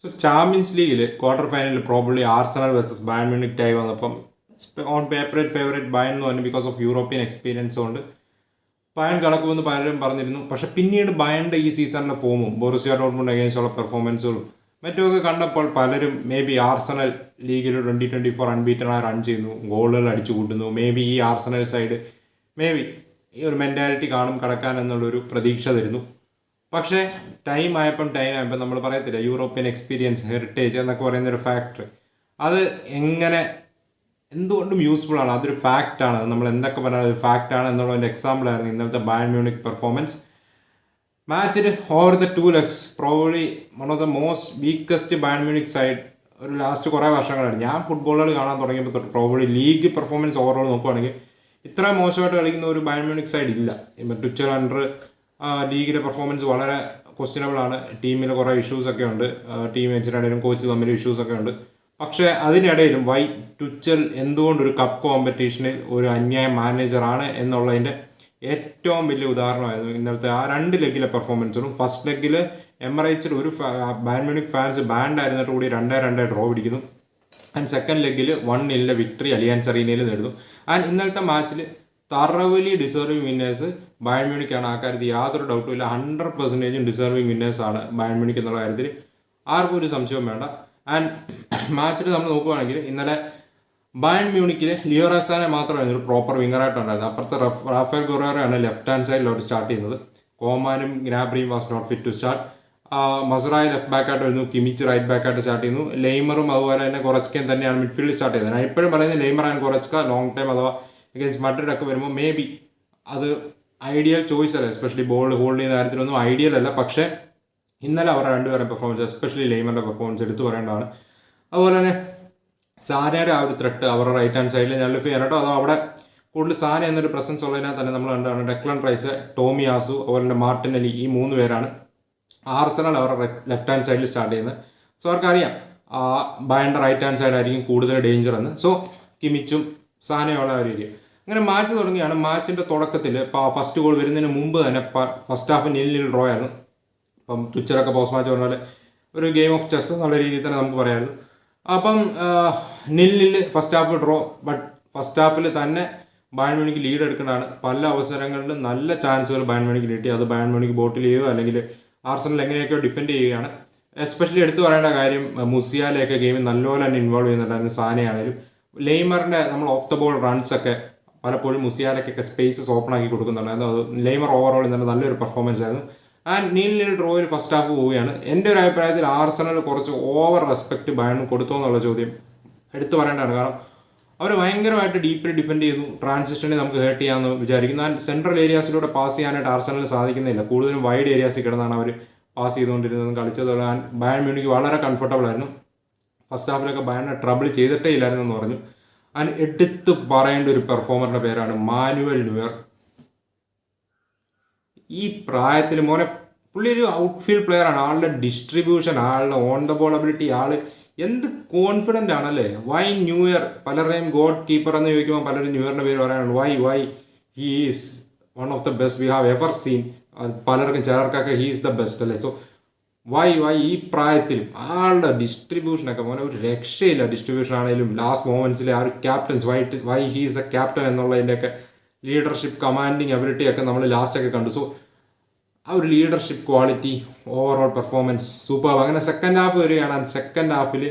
So champions ലീഗിൽ quarter ഫൈനലിൽ probably Arsenal versus Bayern Munich ആയി വന്നപ്പം ഓൺ പേപ്പർ ഫേവറേറ്റ് ബയൺ എന്ന് പറഞ്ഞു ബിക്കോസ് ഓഫ് യൂറോപ്യൻ എക്സ്പീരിയൻസ് കൊണ്ട് ബയൺ കടക്കുമെന്ന് പലരും പറഞ്ഞിരുന്നു. പക്ഷെ പിന്നീട് ബയണിൻ്റെ ഈ സീസണിലെ ഫോമും ബോറുസിയ ഡോർട്ട്മുണ്ട് അഗേൻസ്റ്റുള്ള പെർഫോമൻസുകളും മറ്റുമൊക്കെ കണ്ടപ്പോൾ പലരും മേ ബി ആർസണൽ ലീഗിൽ 2024 അൺബീറ്റനായി റൺ ചെയ്യുന്നു, ഗോളുകൾ അടിച്ചു കൂട്ടുന്നു, മേ ബി ഈ ആർസണൽ സൈഡ് മേ ബി ഈ ഒരു മെൻറ്റാലിറ്റി കാണും കടക്കാൻ എന്നുള്ളൊരു പ്രതീക്ഷ തരുന്നു. പക്ഷേ ടൈം ആയപ്പം നമ്മൾ പറയത്തില്ല യൂറോപ്യൻ എക്സ്പീരിയൻസ് ഹെറിറ്റേജ് എന്നൊക്കെ പറയുന്നൊരു ഫാക്ടർ അത് എങ്ങനെ എന്തുകൊണ്ടും യൂസ്ഫുൾ ആണ്. അതൊരു ഫാക്റ്റാണ്. നമ്മൾ എന്തൊക്കെ പറഞ്ഞാൽ ഒരു ഫാക്റ്റാണ് എന്നുള്ളതിൻ്റെ എക്സാമ്പിളായിരുന്നു ഇന്നലത്തെ ബയൺ മ്യൂണിക് പെർഫോമൻസ്. മാച്ചിൽ over the 2 legs probably one of the most weakest Bayern Munich side ഒരു ലാസ്റ്റ് കുറേ വർഷങ്ങളാണ്. ഞാൻ ഫുട്ബോളുകൾ കാണാൻ തുടങ്ങിയപ്പോൾ തൊട്ട് പ്രോബബ്ലി ലീഗ് പെർഫോമൻസ് ഓവറോൾ നോക്കുവാണെങ്കിൽ ഇത്രയും മോശമായിട്ട് കളിക്കുന്ന ഒരു ബയൺ മ്യൂണിക് സൈഡ് ഇല്ല. ഇപ്പം ടുച്ചൽ അണ്ടർ ലീഗിലെ പെർഫോമൻസ് വളരെ ക്വസ്റ്റ്യനബിൾ ആണ്. ടീമിൽ കുറേ ഇഷ്യൂസൊക്കെ ഉണ്ട്, ടീംമേറ്റ്സിനിടയിലും കോച്ച് തമ്മിൽ ഇഷ്യൂസൊക്കെ ഉണ്ട്. പക്ഷേ അതിനിടയിലും വൈ ടുച്ചൽ എന്തുകൊണ്ടൊരു കപ്പ് കോമ്പറ്റീഷനിൽ ഒരു അന്യായ മാനേജറാണ് എന്നുള്ളതിൻ്റെ ഏറ്റവും വലിയ ഉദാഹരണമായിരുന്നു ഇന്നലത്തെ ആ 2 ലെഗിലെ പെർഫോമൻസും. ഫസ്റ്റ് ലെഗിൽ എമറേറ്റ്സിൽ ഒരു ബയൺ മ്യൂണിക് ഫാൻസ് ബാൻഡ് ആയിരുന്നിട്ട് കൂടി 2-2 ഡ്രോ പിടിക്കുന്നു. ആൻഡ് സെക്കൻഡ് ലെഗിൽ 1-0 വിക്ടറി അലിയാൻസ് അറീനയിൽ നേടുന്നു. ആൻഡ് ഇന്നലത്തെ മാച്ചിൽ തറവലി ഡിസേർവിങ് വിന്നേഴ്സ് ബയൺ മ്യൂണിക്കാണ്. ആ കാര്യത്തിൽ യാതൊരു ഡൗട്ടും ഇല്ല. 100% ഡിസേർവിങ് വിന്നേഴ്സാണ് ബയൺ മ്യൂണിക് എന്നുള്ള കാര്യത്തിൽ ആർക്കും ഒരു സംശയവും വേണ്ട. ആൻഡ് മാച്ചിൽ നമ്മൾ നോക്കുകയാണെങ്കിൽ ഇന്നലെ ബയൺ മ്യൂണിക്കിൽ ലിയോ റസാനെ മാത്രമായിരുന്നു ഒരു പ്രോപ്പർ വിങ്ങറായിട്ടുണ്ടായിരുന്നത്. അപ്പുറത്തെ റാഫേൽ ഗൊറേറയാണ് ലെഫ്റ്റ് ഹാൻഡ് സൈഡിൽ അവർ സ്റ്റാർട്ട് ചെയ്യുന്നത്. കോമാനും ഗ്നാബ്രിയും was not fit to start. Mazraoui left ബാക്കായിട്ട് വരുന്നു, കിമിച്ച് റൈറ്റ് ബാക്കായിട്ട് സ്റ്റാർട്ട് ചെയ്യുന്നു. ലെയ്മറും അതുപോലെ തന്നെ കൊറച്കയും തന്നെയാണ് മിഡ്ഫീൽഡിൽ സ്റ്റാർട്ട് ചെയ്യുന്നത്. ഞാൻ ഇപ്പോഴും പറയുന്നത് ലെയ്മർ ആൻഡ് കൊറച്ക ലോങ് ടൈം അഥവാ അഗേൻസ്റ്റ് മഡ്രിഡ് ഒക്കെ വരുമ്പോൾ മേ ബി അത് ഐഡിയൽ ചോയ്സ് അല്ല. എസ്പെഷ്യലി ബോൾ ഹോൾഡ് ചെയ്യുന്ന കാര്യത്തിലൊന്നും ഐഡിയൽ അല്ല. പക്ഷേ ഇന്നലെ അവരുടെ രണ്ടുപേരും പെർഫോമൻസ്, എസ്പെഷ്യലി ലെയ്മറിൻ്റെ പെർഫോമൻസ് എടുത്തു പറയേണ്ടതാണ്. അതുപോലെ തന്നെ സാനയുടെ ആ ഒരു ത്രെട്ട് അവരുടെ റൈറ്റ് ഹാൻഡ് സൈഡിൽ ഞാൻ ലിഫ് ചെയ്യാനോ അതോ അവിടെ കൂടുതൽ സാന എന്നൊരു പ്രസൻസ് ഉള്ളതിനാൽ തന്നെ നമ്മൾ കണ്ടാണ് ഡെക്ലൻ റൈസ്, ടോമിയാസു, അതുപോലെ തന്നെ മാർട്ടിനലി, ഈ 3 പേരാണ് ആർസണൽ അവരുടെ ലെഫ്റ്റ് ഹാൻഡ് സൈഡിൽ സ്റ്റാർട്ട് ചെയ്യുന്നത്. സോ അവർക്കറിയാം ബയൻ്റെ റൈറ്റ് ഹാൻഡ് സൈഡ് ആയിരിക്കും കൂടുതൽ ഡേഞ്ചർ എന്ന്. സോ കിമിച്ചും സാനയുള്ള ഒരു ഏരിയ. അങ്ങനെ മാച്ച് തുടങ്ങിയാണ്. മാച്ചിൻ്റെ തുടക്കത്തിൽ ഫസ്റ്റ് ഗോൾ വരുന്നതിന് മുമ്പ് തന്നെ ഫസ്റ്റ് ഹാഫ് 0-0 ഡ്രോ ആയിരുന്നു. അപ്പം ട്വിച്ചറൊക്കെ പോസ്റ്റ് മാച്ച് പറഞ്ഞ പോലെ ഒരു ഗെയിം ഓഫ് ചെസ് എന്നുള്ള രീതിയിൽ തന്നെ നമുക്ക് പറയാമായിരുന്നു. അപ്പം 0-0 first half draw. But first ഹാഫിൽ തന്നെ ബയൺ മ്യൂണിക്ക് ലീഡ് എടുക്കുന്നതാണ്. പല അവസരങ്ങളിലും നല്ല ചാൻസുകൾ ബയൺ മ്യൂണിക്ക് കിട്ടി. അത് ബയൺ മ്യൂണിക്ക് ബോട്ടിൽ ചെയ്യുകയോ അല്ലെങ്കിൽ ആർസണൽ എങ്ങനെയൊക്കെയോ ഡിഫെൻഡ് ചെയ്യുകയാണ്. എസ്പെഷ്യലി എടുത്തു പറയേണ്ട കാര്യം മുസിയാലയൊക്കെ ഗെയിമിൽ നല്ലപോലെ തന്നെ ഇൻവോൾവ് ചെയ്യുന്നുണ്ടായിരുന്നു. സാനയാണേലും ലെയ്മറിൻ്റെ നമ്മൾ ഓഫ് ദ ബോൾ റൺസൊക്കെ പലപ്പോഴും മുസിയാലയ്ക്കൊക്കെ സ്പേസസ് ഓപ്പൺ ആക്കി കൊടുക്കുന്നുണ്ടായിരുന്നു. അത് ലെയ്മർ ഓവറോൾ ഇന്നലെ നല്ലൊരു പെർഫോമൻസ് ആയിരുന്നു. ആൻഡ് 0-0 ഡ്രോയിൽ ഫസ്റ്റ് ഹാഫ് പോവുകയാണ്. എൻ്റെ ഒരു അഭിപ്രായത്തിൽ ആർസണൽ കുറച്ച് ഓവർ റെസ്പെക്റ്റ് ബയൺ കൊടുത്തോ എന്നുള്ള ചോദ്യം എടുത്തു പറയേണ്ടതാണ്. കാരണം അവർ ഭയങ്കരമായിട്ട് ഡീപ്ലി ഡിഫെൻഡ് ചെയ്തു. ട്രാൻസിഷനെ നമുക്ക് ഹേർട്ട് ചെയ്യാമെന്ന് വിചാരിക്കുന്നു. ആൻഡ് സെൻട്രൽ ഏരിയാസിലൂടെ പാസ് ചെയ്യാനായിട്ട് ആർസണലിന് സാധിക്കുന്നില്ല. കൂടുതലും വൈഡ് ഏരിയാസിൽ കിടന്നാണ് അവർ പാസ് ചെയ്തുകൊണ്ടിരുന്നതും കളിച്ചത്. ബയൺ മ്യൂണിക്ക് വളരെ കംഫർട്ടബിൾ ആയിരുന്നു. ഫസ്റ്റ് ഹാഫിലൊക്കെ ബയണിനെ ട്രബിൾ ചെയ്തിട്ടേ ഇല്ലായിരുന്നെന്ന് പറഞ്ഞു. ആൻഡ് എടുത്ത് പറയേണ്ട ഒരു പെർഫോമറിൻ്റെ പേരാണ് മാനുവൽ ന്യൂയർ. ഈ പ്രായത്തിൽ മോനെ പുള്ളി ഒരു ഔട്ട്ഫീൽഡ് പ്ലെയർ ആണ്. ആളുടെ ഡിസ്ട്രിബ്യൂഷൻ, ആളുടെ ഓൺ ദ ബോൾ അബിലിറ്റി, ആള് എന്ത് കോൺഫിഡൻ്റ് ആണല്ലേ. വൈ ന്യൂയർ, പലരുടെയും ഗോഡ് കീപ്പർ എന്ന് ചോദിക്കുമ്പോൾ പലരും ന്യൂയറിൻ്റെ പേര് പറയാനുണ്ട്. Y he is one of the best we have ever seen. പലർക്കും ചിലർക്കൊക്കെ ഹീ ഈസ് ദ ബെസ്റ്റ് അല്ലേ. സോ വൈ ഈ പ്രായത്തിലും ആളുടെ ഡിസ്ട്രിബ്യൂഷനൊക്കെ മോനെ ഒരു രക്ഷയില്ല. ഡിസ്ട്രിബ്യൂഷൻ ആണെങ്കിലും ലാസ്റ്റ് മൊമെൻറ്റ്സിലെ ആ ഒരു captain's why he is a captain എന്നുള്ളതിൻ്റെയൊക്കെ ലീഡർഷിപ്പ്, കമാൻഡിങ് എബിലിറ്റിയൊക്കെ നമ്മൾ ലാസ്റ്റൊക്കെ കണ്ടു. സോ ആ ഒരു leadership quality, overall performance super. അങ്ങനെ സെക്കൻഡ് ഹാഫ് വരികയാണ്. സെക്കൻഡ് ഹാഫിൽ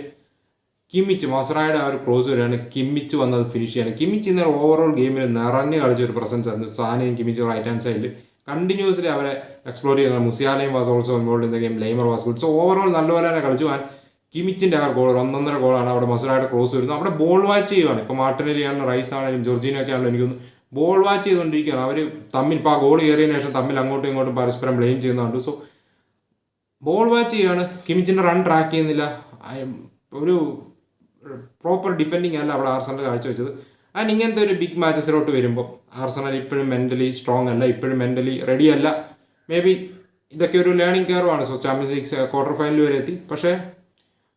കിമ്മിച്ച് മസറായുടെ ആ ഒരു ക്രോസ് വരികയാണ്. കിമ്മിച്ച് വന്നത് ഫിനിഷ് ചെയ്യാണ്. കിമ്മിച്ച് ഇന്നലെ ഓവറോൾ ഗെയിമിൽ നിറഞ്ഞ് കളിച്ച ഒരു പ്രസൻസ് ആയിരുന്നു. സാനയും കിമ്മിച്ച് റൈറ്റ് ഹാൻഡ് സൈഡിൽ കണ്ടിന്യൂസ്ലി അവരെ എക്സ്പ്ലോർ ചെയ്യുന്നത്. മുസിയാലയും was also involve in the game. Laimer was good. So overall നല്ലപോലെ തന്നെ കളിച്ചു. കിമിച്ചിൻ്റെ ആ ഗോൾ 1.5 ഗോളാണ്. അവിടെ മസറായുടെ ക്രോസ് വരുന്നു. അവിടെ ബോൾ വാച്ച് ചെയ്യുകയാണ്. ഇപ്പോൾ മാർട്ടിനലി ആണെങ്കിലും റൈസ് ആണെങ്കിലും ജോർജീനോ ഒക്കെ ആണെങ്കിലും എനിക്കൊന്ന് ബോൾ വാച്ച് ചെയ്തുകൊണ്ടിരിക്കുകയാണ്. അവർ തമ്മിൽ ഇപ്പോൾ ആ ഗോൾ കയറിയതിനു ശേഷം തമ്മിൽ അങ്ങോട്ടും ഇങ്ങോട്ടും പരസ്പരം ബ്ലെയിം ചെയ്യുന്നുണ്ട്. സോ ബോൾ വാച്ച് ചെയ്യുകയാണ്. കിമിച്ചിൻ്റെ റൺ ട്രാക്ക് ചെയ്യുന്നില്ല. ഒരു പ്രോപ്പർ ഡിഫെൻഡിങ് അല്ല അവിടെ ആർസണൽ കാഴ്ചവെച്ചത്. ആൻഡ് ഇങ്ങനത്തെ ഒരു ബിഗ് മാച്ചസിലോട്ട് വരുമ്പോൾ ആർസണൽ ഇപ്പോഴും മെൻ്റലി സ്ട്രോങ് അല്ല, ഇപ്പോഴും മെൻ്റലി റെഡി അല്ല. മേ ബി ഇതൊക്കെ ഒരു ലേണിംഗ് കർവാണ്. So Champions League quarter final വരെ എത്തി. പക്ഷേ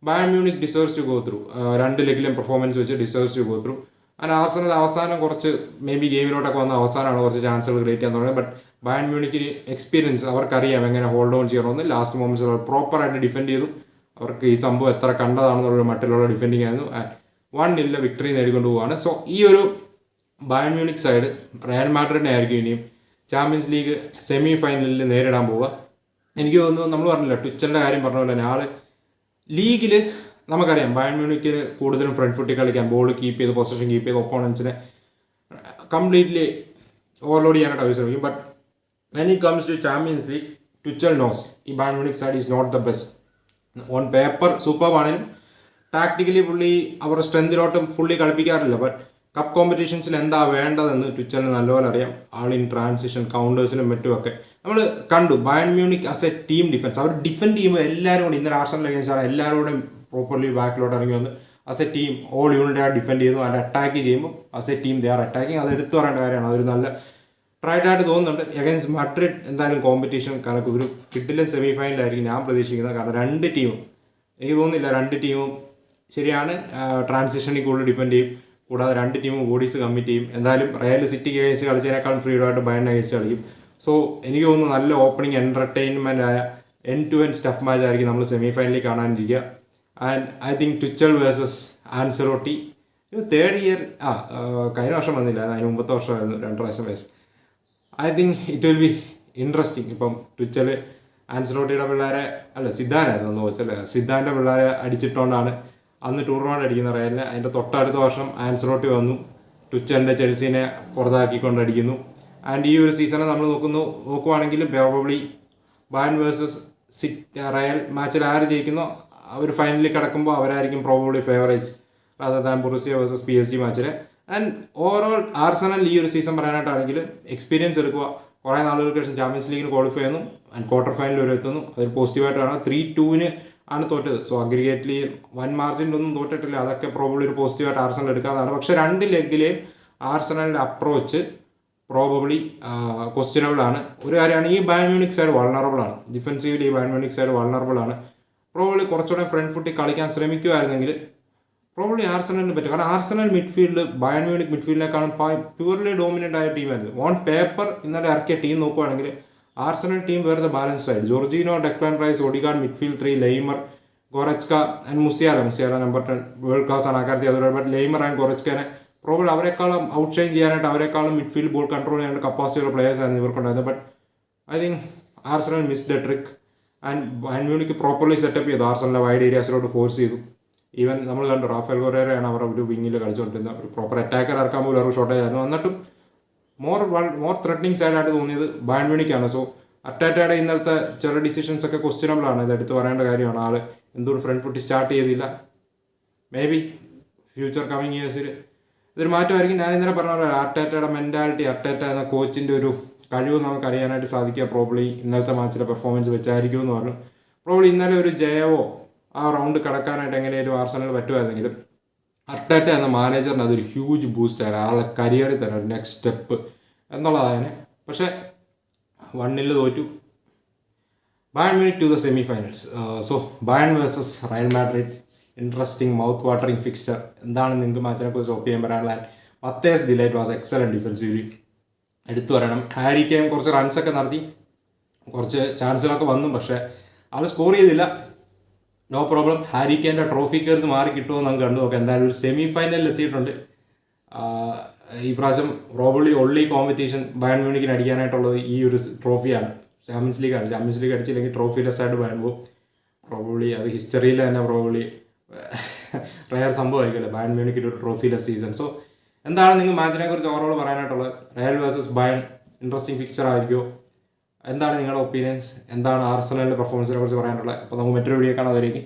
Bayern Munich deserves to go through. 2 ലെഗിലും പെർഫോമൻസ് വെച്ച് deserves to go through. And Arsenal അവസാനം കുറച്ച് മേ ബി ഗെയിമിലോട്ടൊക്കെ വന്ന അവസാനമാണ് കുറച്ച് ചാൻസുകൾ ക്രിയേറ്റ് ചെയ്യാൻ തുടങ്ങിയത്. ബട്ട് ബയൺ മ്യൂണിക്കിന് എക്സ്പീരിയൻസ്, അവർക്കറിയാം എങ്ങനെ ഹോൾഡ് ഓൺ ചെയ്യണമെന്ന്. ലാസ്റ്റ് മൊമെൻറ്റ്സ് അവർ പ്രോപ്പറായിട്ട് ഡിഫെൻഡ് ചെയ്തു. അവർക്ക് ഈ സംഭവം എത്ര കണ്ടതാണെന്നുള്ള മറ്റുള്ള ഡിഫെൻഡിങ് ആയിരുന്നു. 1-0 വിക്ടറി നേടിക്കൊണ്ട് പോവുകയാണ്. സോ ഈ ഒരു ബയൺ മ്യൂണിക് സൈഡ് റയൽ മാഡ്രിഡിനെ ആയിരിക്കും ഇനിയും ചാമ്പ്യൻസ് ലീഗ് സെമി ഫൈനലിൽ നേരിടാൻ പോവുക. എനിക്ക് തോന്നുന്നു നമ്മൾ പറഞ്ഞില്ല, ട്വിച്ചറിൻ്റെ കാര്യം പറഞ്ഞ പോലെ തന്നെ ആൾ ലീഗിൽ നമുക്കറിയാം ബയൺ മ്യൂണിക്കിന് കൂടുതലും ഫ്രണ്ട് ഫുട്ടിൽ കളിക്കാൻ, ബോൾ കീപ്പ് ചെയ്ത് പൊസിഷൻ കീപ്പ് ചെയ്ത് ഒപ്പോണൻസിനെ കംപ്ലീറ്റ്ലി ഓവർലോഡ് ചെയ്യാനായിട്ട് അവർ ശ്രമിക്കും. But when it comes to Champions League, Tuchel knows ഈ Bayern Munich side is not the best. On paper super ആണെങ്കിലും ടാക്ടിക്കലി പുള്ളി അവരുടെ സ്ട്രെങ്തിലോട്ടും ഫുള്ളി കളിപ്പിക്കാറില്ല. ബട്ട് കപ്പ് കോമ്പറ്റീഷൻസിൽ എന്താ വേണ്ടതെന്ന് ട്വിച്ചറിന് നല്ലപോലെ അറിയാം. ആൾ ഇൻ ട്രാൻസിഷൻ കൗണ്ടേഴ്സിനും മറ്റുമൊക്കെ നമ്മൾ കണ്ടു. Bayern Munich as a team defence അവർ ഡിഫെൻഡ് ചെയ്യുമ്പോൾ എല്ലാവരും കൂടി, ഇന്നലെ ആർസണൽ അഗൈൻസ്റ്റ് എല്ലാവരും പ്രോപ്പർലി ബാക്കിലോട്ട് ഇറങ്ങി വന്ന് as a team all unit ആയിട്ട് ഡിഫെൻഡ് ചെയ്യുന്നു. അത് അറ്റാക്ക് ചെയ്യുമ്പോൾ as a team they are attacking. അത് എടുത്തു പറയേണ്ട കാര്യമാണ്. അതൊരു നല്ല ട്രൈഡായിട്ട് തോന്നുന്നുണ്ട്. അഗൈൻസ്റ്റ് മഡ്രിഡ് എന്തായാലും കോമ്പറ്റീഷൻ കണക്ക് ഒരു കിട്ടില്ല സെമി ഫൈനലായിരിക്കും ഞാൻ പ്രതീക്ഷിക്കുന്നത്. കാരണം രണ്ട് ടീമും എനിക്ക് തോന്നുന്നില്ല, രണ്ട് ടീമും ശരിയാണ് ട്രാൻസിഷനിൽ കൂടുതൽ ഡിപ്പെൻഡ് ചെയ്യും. കൂടാതെ രണ്ട് ടീമും ബോഡീസ് കമ്മിറ്റ് ചെയ്യും. എന്തായാലും റയൽ സിറ്റിക്ക് അഗൈൻസ്റ്റ് കളിച്ചതിനേക്കാളും ഫ്രീഡമായിട്ട് ബയൺ അഗൈൻസ്റ്റ് കളിക്കും. സോ എനിക്ക് തോന്നുന്നു നല്ല ഓപ്പണിംഗ് എൻ്റർടൈൻമെൻ്റ് ആയ end to end stuff match ആയിരിക്കും നമ്മൾ സെമി ഫൈനലിൽ കാണാനിരിക്കുക. And I think Tuchel versus Ancelotti third year കഴിഞ്ഞ വർഷം വന്നില്ല, അതിന് മുമ്പത്തെ വർഷമായിരുന്നു 2 പ്രാവശ്യം വയസ്സ്. I think it will be interesting. ഇപ്പം ട്വിച്ചർ ആൻസെലോട്ടിയുടെ പിള്ളേരെ സിദ്ധാനായിരുന്നു ഒന്ന് വെച്ചല്ലേ, സിദ്ധാൻ്റെ പിള്ളേരെ അടിച്ചിട്ടുകൊണ്ടാണ് അന്ന് ടൂർണമെൻറ്റ് അടിക്കുന്ന റയലിനെ. അതിൻ്റെ തൊട്ടടുത്ത വർഷം ആൻസെലോട്ടി വന്നു, ട്വിച്ചറിൻ്റെ ചെൽസിനെ പുറത്താക്കിക്കൊണ്ട് അടിക്കുന്നു. ആൻഡ് ഈ ഒരു സീസണെ നമ്മൾ നോക്കുവാണെങ്കിൽ പ്രോബബ്ലി ബയൺ വേഴ്സസ് റയൽ മാച്ചിൽ ആര് ജയിക്കുന്നോ അവർ ഫൈനലിൽ കിടക്കുമ്പോൾ അവരായിരിക്കും probably favourite rather than Borussia versus PSG മാച്ചിൽ. ആൻഡ് ഓവറോൾ ആർസണൽ ഈ ഒരു സീസൺ പറയാനായിട്ടാണെങ്കിൽ എക്സ്പീരിയൻസ് എടുക്കുക. കുറേ നാളുകൾക്ക് ശേഷം ചാമ്പ്യൻസ് ലീഗിന് ക്വാളിഫൈ ചെയ്യുന്നു ആൻഡ് ക്വാർട്ടർ ഫൈനൽ വരെ എത്തുന്നു. അതൊരു പോസിറ്റീവായിട്ട് കാണാം. 3-2 ആണ് തോറ്റത്. സോ അഗ്രിഗേറ്റ്ലി 1 മാർജിനിലൊന്നും തോറ്റിട്ടില്ല. അതൊക്കെ പ്രോബബ്ലി ഒരു പോസിറ്റീവായിട്ട് ആർസണൽ എടുക്കാവുന്നതാണ്. പക്ഷേ 2 ലെഗിലെയും ആർസണലിൻ്റെ അപ്രോച്ച് പ്രോബബ്ലി ക്വസ്റ്റ്യനബിൾ ആണ്. ഒരു കാര്യമാണ്, ഈ ബയൺ മ്യൂണിക് സൈഡ് വൾണറബിൾ ആണ്. ഡിഫെൻസീവ്ലി ഈ ബയൺ മ്യൂണിക് സൈഡ് വൾണറബിൾ ആണ്. പ്രോബബ്ലി കുറച്ചുകൂടെ ഫ്രണ്ട് ഫുട്ടിൽ കളിക്കാൻ ശ്രമിക്കുമായിരുന്നെങ്കിൽ പ്രോബബ്ലി ആർസണലിന് പറ്റും. കാരണം ആർസണൽ മിഡ്ഫീൽഡ് ബയൺ മ്യൂണിക് മിഡ്ഫീൽഡിനേക്കാളും പ്യൂർലി ഡോമിനൻ്റ് ആയ ടീമായിരുന്നു. ഓൺ പേപ്പർ ഇന്നലെ ഇറക്കിയ ടീം നോക്കുവാണെങ്കിൽ ആർസണൽ ടീം വെറുതെ ബാലൻസ്ഡ് ആയിട്ട് Jorginho, Declan rice, Odegaard, midfield 3, Laimer, Goretzka and Musiala number 10 world class ആണ് ആക്കാർത്തി. അതുപോലെ ബട്ട് ലെയ്മർ ആൻഡ് ഗോറച്കനെ പ്രോബബ്ലി അവരെക്കാളും ഔട്ട് ഷൈൻ ചെയ്യാനായിട്ട് അവരെക്കാളും മിഡ്ഫീൽഡ് ബോൾ കൺട്രോൾ ചെയ്യാനായിട്ട് കപ്പാസിറ്റിയുള്ള പ്ലേയേഴ്സ് ആയിരുന്നു ഇവർക്കുണ്ടായിരുന്നത്. But I think Arsenal miss the trick and Bayern Munich properly setup ചെയ്തു. ആർസണലിലെ വൈഡ് ഏരിയാസിലോട്ട് ഫോഴ്സ് ചെയ്തു. ഈവൻ നമ്മൾ കണ്ടു റാഫേൽ ഗൊറേറയാണ് അവർ ഒരു വിങ്ങിൽ കളിച്ചുകൊണ്ടിരുന്നത്. ഒരു പ്രോപ്പർ അറ്റാക്കർ ഇറക്കാൻ പോലും അവർക്ക് ഷോർട്ടേജ് ആയിരുന്നു. എന്നിട്ടും മോർ ത്രെറ്റനിങ് സൈഡായിട്ട് തോന്നിയത് ബയൺ മ്യൂണിക്കാണ്. സോ അറ്റാറ്റയുടെ ഇന്നലത്തെ ചെറിയ ഡിസിഷൻസ് ഒക്കെ ക്വസ്റ്റ്യനബിൾ ആണ്. ഇത് എടുത്ത് പറയേണ്ട കാര്യമാണ്. ആൾ എന്തുകൊണ്ട് ഫ്രണ്ട് ഫുട്ടി സ്റ്റാർട്ട് ചെയ്തില്ല. മേ ബി ഫ്യൂച്ചർ കമ്മിങ് ഇയേഴ്സിൽ ഇതൊരു മാറ്റമായിരിക്കും. ഞാൻ ഇന്നലെ പറഞ്ഞ പോലെ അർട്ടേറ്റയുടെ മെൻറ്റാലിറ്റി, അർട്ടേറ്റ എന്ന കോച്ചിൻ്റെ ഒരു കഴിവ് നമുക്ക് അറിയാനായിട്ട് സാധിക്കുക പ്രോബ്ലി ഇന്നലത്തെ മാച്ചിലെ പെർഫോമൻസ് വെച്ചായിരിക്കും എന്ന് പറഞ്ഞു. പ്രോബ്ലി ഇന്നലെ ഒരു ജയമോ ആ റൗണ്ട് കടക്കാനായിട്ട് എങ്ങനെയാലും ആർസണൽ പറ്റുമായിരുന്നെങ്കിലും അർട്ടേറ്റ എന്ന മാനേജറിന് അതൊരു ഹ്യൂജ് ബൂസ്റ്റ് ആയിരുന്നു. ആളെ കരിയറിൽ തന്നെ ഒരു നെക്സ്റ്റ് സ്റ്റെപ്പ് എന്നുള്ളതാണ്. പക്ഷേ 1-0 തോറ്റു. Bayern Munich to the semi finals. So Bayern versus Real Madrid, interesting mouth watering fixture. എന്താണ് നിങ്ങൾക്ക് മാച്ചിനെ കുറിച്ച് ഒപ്പീനിയൻ പറയാനുള്ള? Matthijs de Ligt was excellent defensively. എടുത്തു പറയണം. ഹാരി കെയിൻ കുറച്ച് റൺസൊക്കെ നടത്തി, കുറച്ച് ചാൻസുകളൊക്കെ വന്നു. പക്ഷേ ആൾ സ്കോർ ചെയ്തില്ല. No problem. ഹാരി കെയിൻ്റെ ട്രോഫി കേഴ്സ് മാറി കിട്ടുമോ നമുക്ക് കണ്ടു നോക്കാം. എന്തായാലും ഒരു സെമി ഫൈനലിൽ എത്തിയിട്ടുണ്ട്. ഈ പ്രാവശ്യം പ്രോബബ്ലി ഒള്ളി കോമ്പറ്റീഷൻ ബയൺ മ്യൂണിക്കിന് അടിക്കാനായിട്ടുള്ളത് ഈ ഒരു ട്രോഫിയാണ്. ചാമ്പ്യൻസ് ലീഗാണ്. ചാമ്പ്യൻസ് ലീഗ് അടിച്ചില്ലെങ്കിൽ ട്രോഫി ലെസ് ആയിട്ട് ബയൺ പോകും. പ്രോബബ്ലി അത് ഹിസ്റ്ററിയിൽ തന്നെ പ്രോബബ്ലി റയർ സംഭവമായിരിക്കുമല്ലോ ബയൺ മ്യൂണിക്കിൻ്റെ ഒരു ട്രോഫി ലെസ് സീസൺ. സോ എന്താണ് നിങ്ങൾ മാച്ചിനെ കുറിച്ച് ഓവറോൾ പറയാനായിട്ടുള്ളത്? Real versus Bayern interesting picture ആയിരിക്കുമോ? എന്താണ് നിങ്ങളുടെ ഒപ്പീനിയൻസ്? എന്താണ് ആർസണലിൻ്റെ പെർഫോമൻസിനെ കുറിച്ച് പറയാനുള്ളത്? അപ്പോൾ നമുക്ക് മറ്റൊരു വീഡിയോ കാണാം. അതിലേക്ക്